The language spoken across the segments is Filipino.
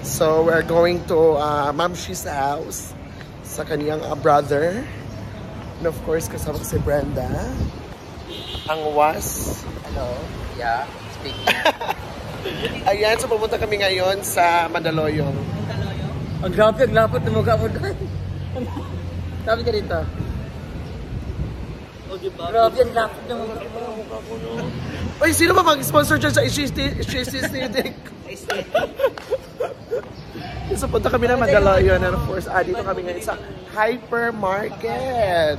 So we're going to Ma'am Shi's house sa kaniyang brother. And of course, kasama ko si Brenda. Ang was. Hello. Yeah, speaking. Ayan, so pupunta kami ngayon sa Mandaluyong. Ang grabe, ang lapot na mukha mo doon. Sabi ka dito. Grabe, ang lapot na mukha mo doon. Uy, sino ba mag-sponsor dyan sa Aesthetic? So punta kami ng Mandaluyong and of course, dito kami ngayon sa hypermarket.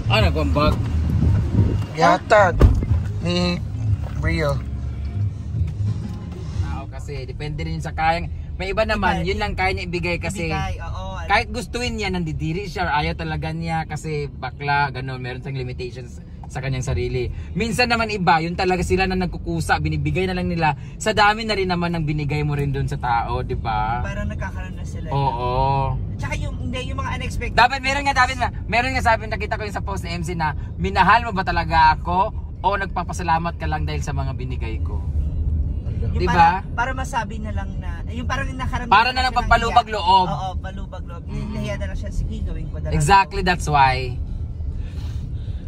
Ano kong bag? Yatag ni Rio. Kasi depende rin sa kayang. May iba naman, yun lang kaya niya ibigay kasi kahit gustuin niya, nandidiri siya or ayaw talaga niya kasi bakla, gano'n, meron siyang limitations sa kanyang sarili. Minsan naman iba, yun talaga sila na nagkukusa, binibigay na lang nila. Sa dami na rin naman ng binigay mo rin dun sa tao, di ba? Parang nagkakaroon na sila. Oo. Tsaka yung mga unexpected. Dapat meron nga sabi, nakita ko yung sa post ni MC na, minahal mo ba talaga ako o nagpapasalamat ka lang dahil sa mga binigay ko? Yung diba? Para masabi na lang na, yung parang nakaramdaman. Para na lang pagpalubag loob. Oo, palubag loob. Nahiya na lang siya, sige, gawin ko na lang. Exactly, that's why.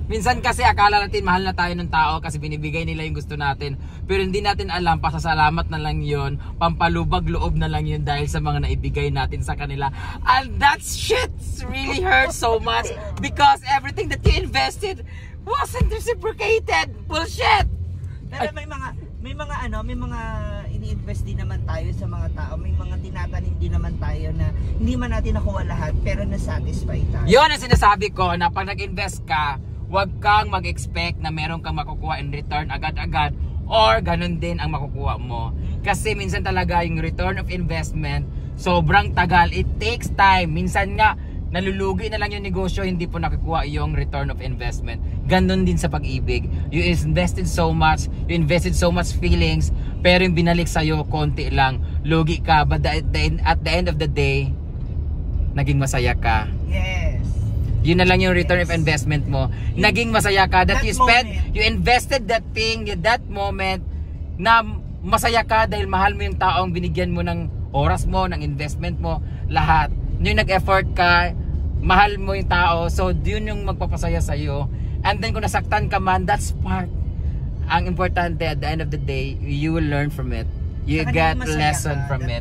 Minsan kasi akala natin mahal na tayo ng tao kasi binibigay nila yung gusto natin. Pero hindi natin alam, pasasalamat na lang yun, pampalubag loob na lang yun dahil sa mga naibigay natin sa kanila. And that shit really hurts so much because everything that you invested wasn't reciprocated. Bullshit! Pero may mga ini-invest din naman tayo sa mga tao. May mga tinatanim din naman tayo na hindi man natin nakuha lahat pero na-satisfy tayo. Yun ang sinasabi ko na pag nag-invest ka, huwag kang mag-expect na meron kang makukuha in return agad-agad or ganun din ang makukuha mo. Kasi minsan talaga yung return of investment sobrang tagal. It takes time. Minsan nga nalulugi na lang yung negosyo, hindi po nakukuha yung return of investment. Ganun din sa pag-ibig. You invested so much feelings, pero yung binalik sa'yo, konti lang. Lugi ka, but at the end of the day, naging masaya ka. Yes. Yun na lang yung return of investment mo. Naging masaya ka that you spent, you invested that thing, that moment, na masaya ka dahil mahal mo yung taong binigyan mo ng oras mo, ng investment mo, lahat. Yung nag-effort ka, mahal mo yung tao, so yun yung magpapasaya sa'yo. And then kung nasaktan ka man, that's part. Ang importante at the end of the day, you will learn from it. You get lesson from it.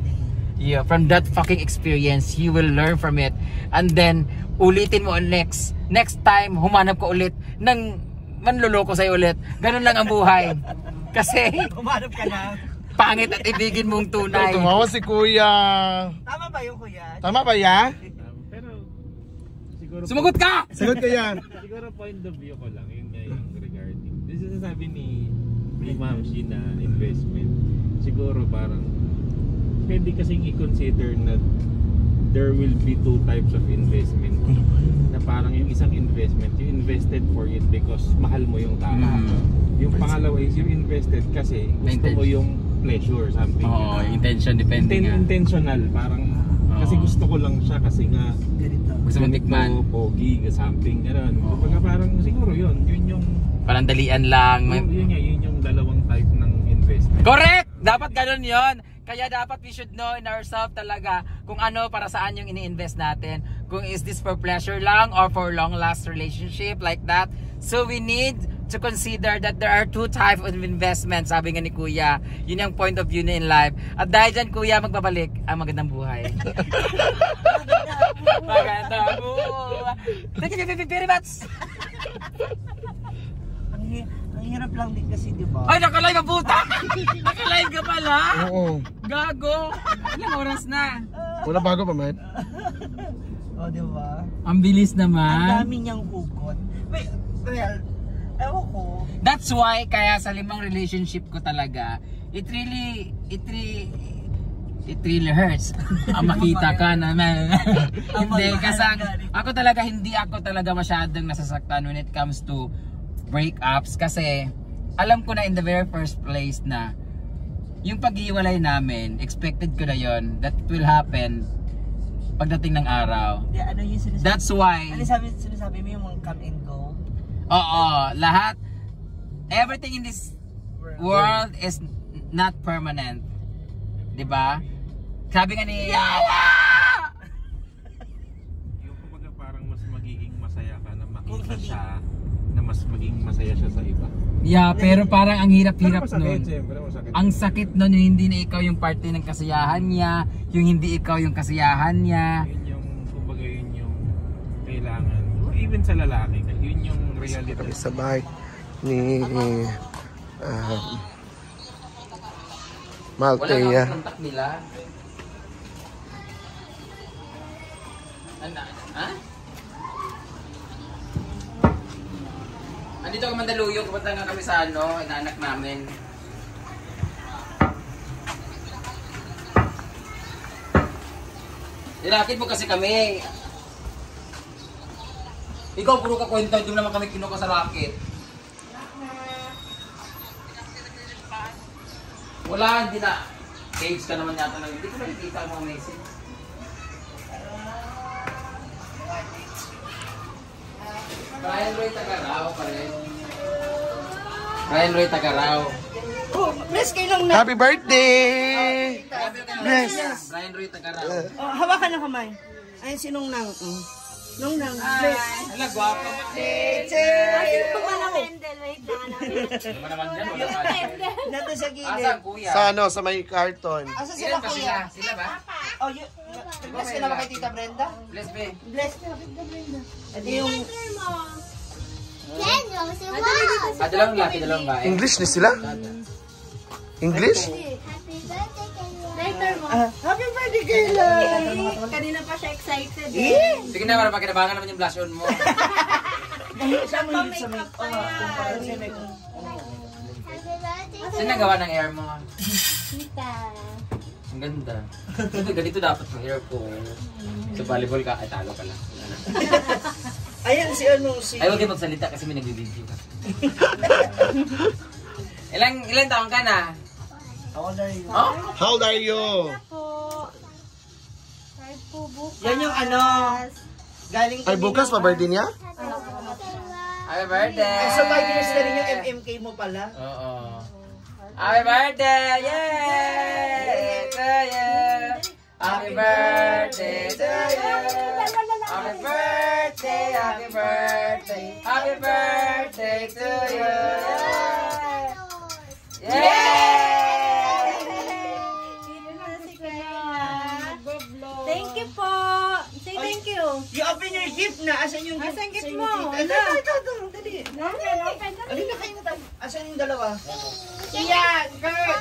Yeah, from that fucking experience, you will learn from it. And then, ulitin mo next time, humanap ka ulit ng manloloko sa'yo ulit. Ganun lang ang buhay. Kasi, humanap ka na. Pangit at ibigin mong tunay. Tumawa si Kuya. Tama ba yung Kuya? Tama ba ya? Pero siguro sumagot ka! Sagot ka yan. Siguro point of view ko lang yung regarding. This is sabi ni Ma'am Shi na investment. Siguro parang pwede kasing i-consider na there will be two types of investment. Na parang yung isang investment, you invested for it because mahal mo yung tao. Yung pangalawa is you invested kasi gusto mo yung pleasure, something. Oo, intention depending. Intentional, parang kasi gusto ko lang siya kasi nga gusto mo tikman. Pogi, something, gano'n. Kapag parang siguro yun yung panandalian lang. Yun yung dalawang type ng investment. Correct! Dapat ganun yun. Kaya dapat we should know in ourselves talaga kung ano para saan yung ini-invest natin. Kung is this for pleasure lang or for long last relationship like that. So we need to consider that there are two types of investment, sabi nga ni Kuya. Yun yung point of view na in life. At dahil dyan, Kuya, magbabalik ang magandang buhay. Magandang buhay. Thank you very much. Ang hirap lang din kasi, di ba? Ay, nakalive ang puta! Nakalive ka pala? Oo. Gago! Ilang oras na? Wala bago pa, man. O, di ba? Ang bilis Ang naman. dami niyang hugot. Well, ewan ko. That's why, kaya sa 5 relationship ko talaga, it really hurts. Ang makita ka naman. Hindi, kasi hindi ako talaga masyadong nasasaktan when it comes to breakups kasi alam ko na in the very first place na yung paghiwalay namin, expected ko na yon that it will happen pagdating ng araw. Ano yung sinasabi? That's why Ano sinasabi mo yung mga come and go? Oo, lahat everything in this world is not permanent. Diba? Sabi nga ni Yung kumbaga parang mas magiging masaya ka na makita siya, na mas maging masaya siya sa iba. Yeah, pero parang ang hirap-hirap nun. Siyempre, masakit. Ang sakit nun yung hindi na ikaw yung parte ng kasiyahan niya, yung hindi ikaw yung kasiyahan niya. Yun yung, kumbaga yun yung kailangan. Even sa lalaki, yun yung reality. Kami sa bahay ni Maltea. Wala nga kontak nila. Ha? Andito ka Mandaluyong, kapunta nga kami sa inaanak namin. Nilakit mo kasi kami. Ikaw puro ka kwento, doon naman kami kinuha sa racket. Wala, hindi na. Cage ka naman yata. Hindi ko nakikita ang mga message. Brian Roy Tagaraw pa rin. Brian Roy Tagaraw. Oh, bless kayo lang na. Happy birthday! Bless! Brian Roy Tagaraw. Oh, hawakan ng kamay. Ayun si Nung Nang. Nung Nang, bless. Hala, guwapa mo. Sino pa ba na Wendell? Wait na namin. Ano mo naman dyan? Wala pa. Nato sa Asan, gilid. kuya? Sa may carton. Asa Ilan sila ba kuya? sila? Sila ba? Oh, bless ka na ba kay Tita Brenda? Bless me. Bless. Ito yung... Dalawang laki, dalawang bae. English ni sila? English? Later mo. Happy birthday, Kayla! Kanina pa siya excited. Sige na, para pakinabangan naman yung blush on mo. Saan mo yung sa make? Saan nagawa ng hair mo? Tita. Ang ganda. Ganito dapat yung hair ko. Sa volleyball ka, ay talo ka lang. Ayan si si... Ay, huwag kayo magsalita kasi may nag-video ka. Ilang taong ka na? How old are you? Oh? How old are you? Po. Kahit po bukas. Yan yung galing Ay, bukas pa birthday niya? Happy birthday! So, by ginusto rin yung MMK mo pala? Oo. Happy birthday! Yay! To you! Happy birthday to you! Happy birthday! Happy birthday! Happy birthday to you! Yay! Thank you po. Say thank you. You open your gift na. Asan yung gift? Asan gift Sa'yo, mo? tita. Ito. Dali. Open. Alin na kayo na tayo. Asan yung dalawa? Yeah, girl.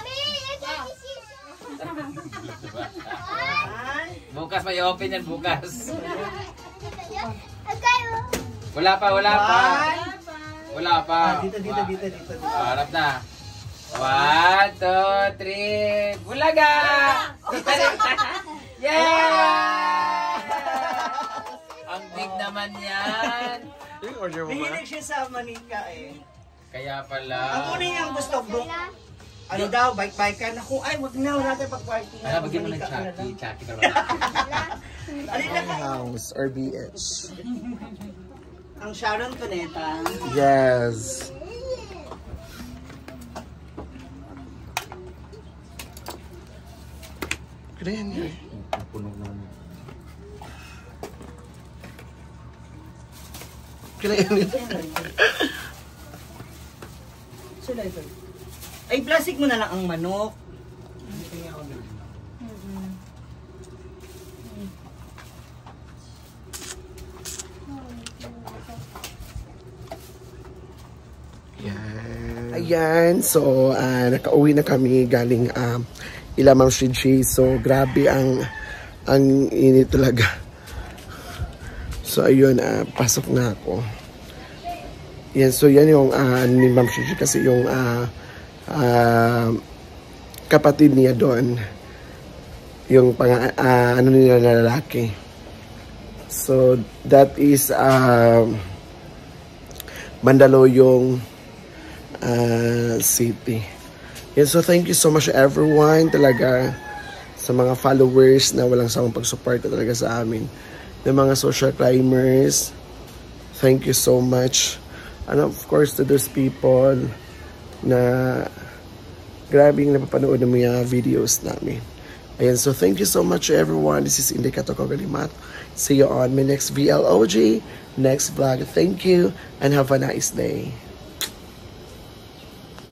Bukas may open yan bukas. Wala pa. Wala pa. Dito. Harap na. 1, 2, 3. Bulaga! Yeah! Ang big naman yan. Yung order mo ba? Nahilig siya sa manika eh. Kaya Ang pala. una niyang gusto, bro. Ano daw, bike ka na. Kung ay, wag na, wala tayo pag-party. Ano, bagyan mo ng Chucky. Chucky ka ba? Alin na kayo? House or BH. Ang Sharon Cuneta. Yes. Kaya yan. Kaya yan. Sila ito. Ay, plastic mo na lang ang manok. Ayan, so nakauwi na kami galing ila Ma'am Shiji. So grabe ang init talaga. So ayun, pasok na ako. Yan, so yan yung ni Ma'am Shiji kasi yung kapatid niya doon. Yung ano nila na lalaki. So that is Mandaluyong City. Yeah, so thank you so much everyone talaga sa mga followers na walang sawang pagsuporta talaga sa amin, ng mga social climbers. Thank you so much, and of course to those people na grabe yung napapanood ng mga videos namin. Ayan, so thank you so much everyone. This is Inday Katoko Galimat. See you on my next VLOG, next vlog. Thank you and have a nice day.